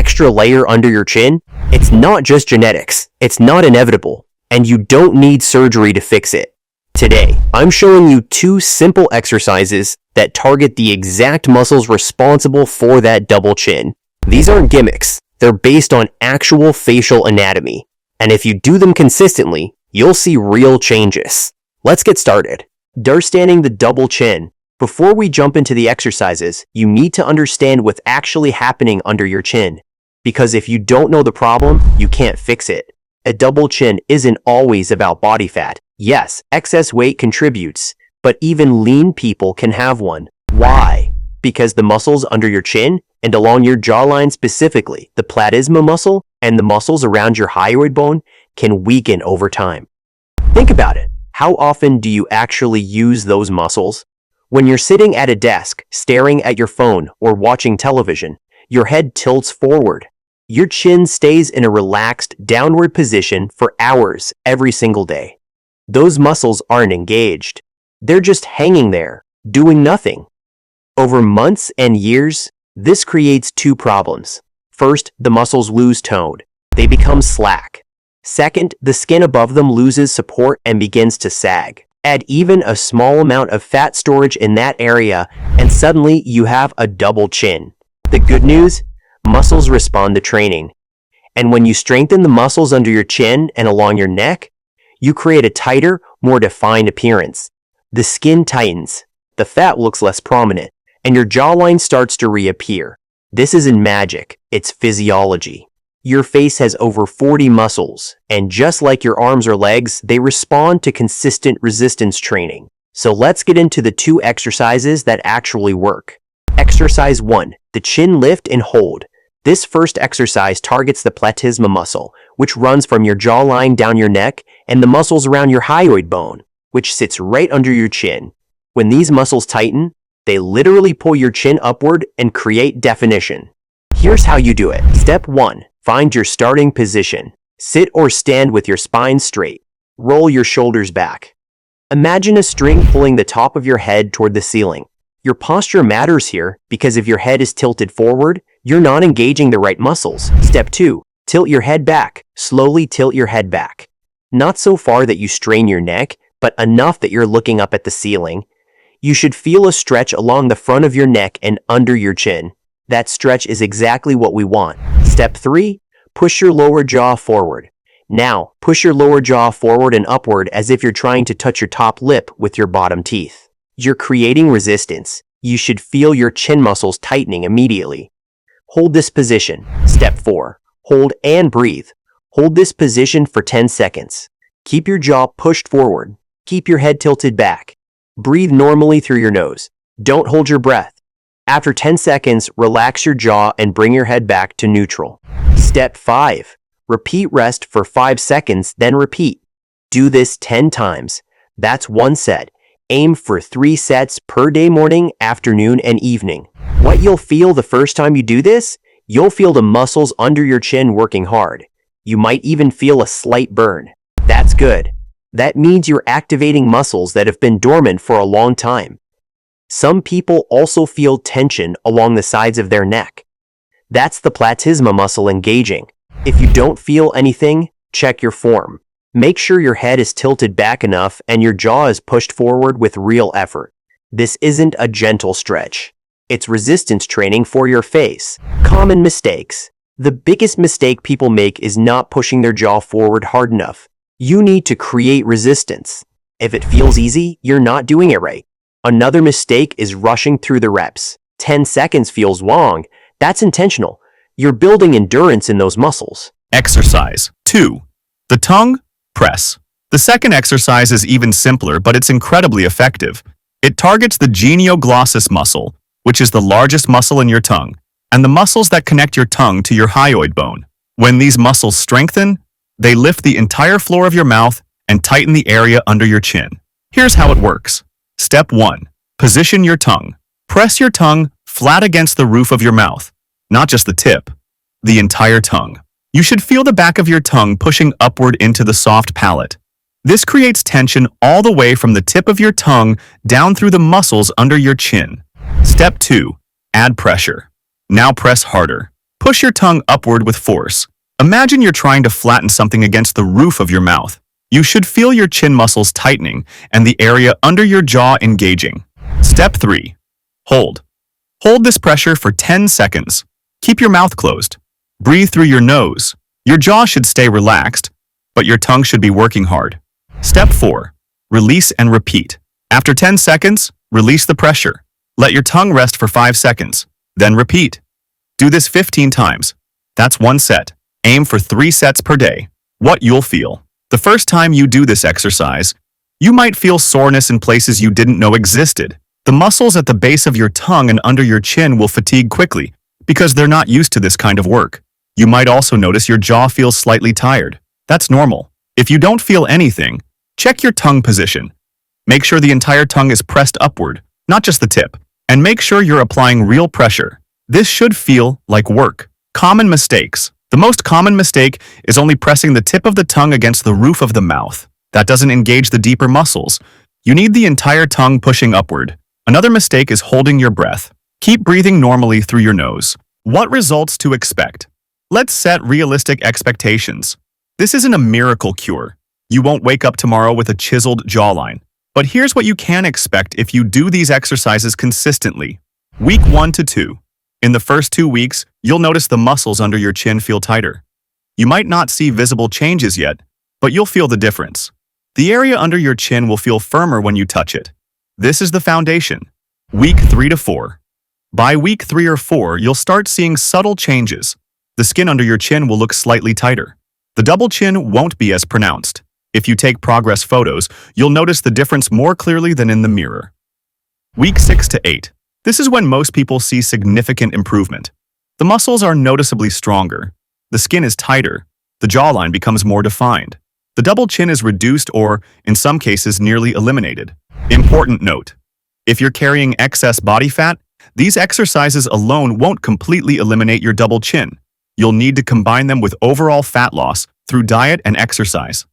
extra layer under your chin, it's not just genetics, it's not inevitable, and you don't need surgery to fix it. Today, I'm showing you 2 simple exercises that target the exact muscles responsible for that double chin. These aren't gimmicks, they're based on actual facial anatomy, and if you do them consistently, you'll see real changes. Let's get started. Understanding the double chin. Before we jump into the exercises, you need to understand what's actually happening under your chin. Because if you don't know the problem, you can't fix it. A double chin isn't always about body fat. Yes, excess weight contributes, but even lean people can have one. Why? Because the muscles under your chin and along your jawline specifically, the platysma muscle and the muscles around your hyoid bone can weaken over time. Think about it. How often do you actually use those muscles? When you're sitting at a desk, staring at your phone or watching television, your head tilts forward. Your chin stays in a relaxed, downward position for hours every single day. Those muscles aren't engaged. They're just hanging there, doing nothing. Over months and years, this creates 2 problems. First, the muscles lose tone. They become slack. Second, the skin above them loses support and begins to sag. Add even a small amount of fat storage in that area, and suddenly you have a double chin. The good news? Muscles respond to training. And when you strengthen the muscles under your chin and along your neck, you create a tighter, more defined appearance. The skin tightens, the fat looks less prominent, and your jawline starts to reappear. This isn't magic, it's physiology. Your face has over 40 muscles, and just like your arms or legs, they respond to consistent resistance training. So let's get into the 2 exercises that actually work. Exercise 1, the chin lift and hold. This first exercise targets the platysma muscle, which runs from your jawline down your neck, and the muscles around your hyoid bone, which sits right under your chin. When these muscles tighten, they literally pull your chin upward and create definition. Here's how you do it. Step 1. Find your starting position. Sit or stand with your spine straight. Roll your shoulders back. Imagine a string pulling the top of your head toward the ceiling. Your posture matters here because if your head is tilted forward, you're not engaging the right muscles. Step 2. Tilt your head back. Slowly tilt your head back. Not so far that you strain your neck, but enough that you're looking up at the ceiling. You should feel a stretch along the front of your neck and under your chin. That stretch is exactly what we want. Step 3. Push your lower jaw forward. Now, push your lower jaw forward and upward as if you're trying to touch your top lip with your bottom teeth. You're creating resistance. You should feel your chin muscles tightening immediately. Hold this position. Step 4. Hold and breathe. Hold this position for 10 seconds. Keep your jaw pushed forward. Keep your head tilted back. Breathe normally through your nose. Don't hold your breath. After 10 seconds, relax your jaw and bring your head back to neutral. Step 5. Repeat rest for 5 seconds, then repeat. Do this 10 times. That's 1 set. Aim for 3 sets per day, morning, afternoon, and evening. What you'll feel the first time you do this? You'll feel the muscles under your chin working hard. You might even feel a slight burn. That's good. That means you're activating muscles that have been dormant for a long time. Some people also feel tension along the sides of their neck. That's the platysma muscle engaging. If you don't feel anything, check your form. Make sure your head is tilted back enough and your jaw is pushed forward with real effort. This isn't a gentle stretch. It's resistance training for your face. Common mistakes. The biggest mistake people make is not pushing their jaw forward hard enough. You need to create resistance. If it feels easy, you're not doing it right. Another mistake is rushing through the reps. 10 seconds feels long. That's intentional. You're building endurance in those muscles. Exercise 2. The tongue press. The second exercise is even simpler, but it's incredibly effective. It targets the genioglossus muscle, which is the largest muscle in your tongue, and the muscles that connect your tongue to your hyoid bone. When these muscles strengthen, they lift the entire floor of your mouth and tighten the area under your chin. Here's how it works. Step 1. Position your tongue. Press your tongue flat against the roof of your mouth, not just the tip, the entire tongue. You should feel the back of your tongue pushing upward into the soft palate. This creates tension all the way from the tip of your tongue down through the muscles under your chin. Step 2. Add pressure. Now press harder. Push your tongue upward with force. Imagine you're trying to flatten something against the roof of your mouth. You should feel your chin muscles tightening and the area under your jaw engaging. Step 3. Hold. Hold this pressure for 10 seconds. Keep your mouth closed. Breathe through your nose. Your jaw should stay relaxed, but your tongue should be working hard. Step 4. Release and repeat. After 10 seconds, release the pressure. Let your tongue rest for 5 seconds. Then repeat. Do this 15 times. That's 1 set. Aim for 3 sets per day. What you'll feel. The first time you do this exercise, you might feel soreness in places you didn't know existed. The muscles at the base of your tongue and under your chin will fatigue quickly because they're not used to this kind of work. You might also notice your jaw feels slightly tired. That's normal. If you don't feel anything, check your tongue position. Make sure the entire tongue is pressed upward, not just the tip, and make sure you're applying real pressure. This should feel like work. Common mistakes. The most common mistake is only pressing the tip of the tongue against the roof of the mouth. That doesn't engage the deeper muscles. You need the entire tongue pushing upward. Another mistake is holding your breath. Keep breathing normally through your nose. What results to expect? Let's set realistic expectations. This isn't a miracle cure. You won't wake up tomorrow with a chiseled jawline. But here's what you can expect if you do these exercises consistently. Week 1 to 2. In the first 2 weeks, you'll notice the muscles under your chin feel tighter. You might not see visible changes yet, but you'll feel the difference. The area under your chin will feel firmer when you touch it. This is the foundation. Week 3 to 4. By week 3 or 4, you'll start seeing subtle changes. The skin under your chin will look slightly tighter. The double chin won't be as pronounced. If you take progress photos, you'll notice the difference more clearly than in the mirror. Week 6 to 8. This is when most people see significant improvement. The muscles are noticeably stronger. The skin is tighter. The jawline becomes more defined. The double chin is reduced or, in some cases, nearly eliminated. Important note. If you're carrying excess body fat, these exercises alone won't completely eliminate your double chin. You'll need to combine them with overall fat loss through diet and exercise.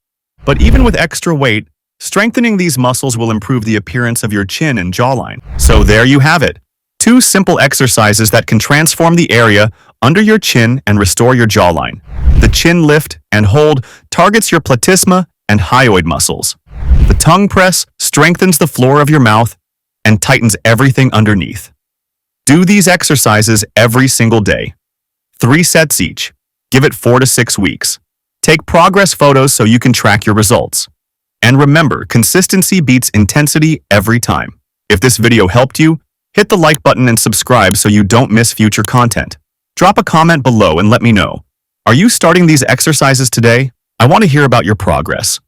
But even with extra weight, strengthening these muscles will improve the appearance of your chin and jawline. So there you have it. 2 simple exercises that can transform the area under your chin and restore your jawline. The chin lift and hold targets your platysma and hyoid muscles. The tongue press strengthens the floor of your mouth and tightens everything underneath. Do these exercises every single day. 3 sets each. Give it 4 to 6 weeks. Take progress photos so you can track your results. And remember, consistency beats intensity every time. If this video helped you, hit the like button and subscribe so you don't miss future content. Drop a comment below and let me know. Are you starting these exercises today? I want to hear about your progress.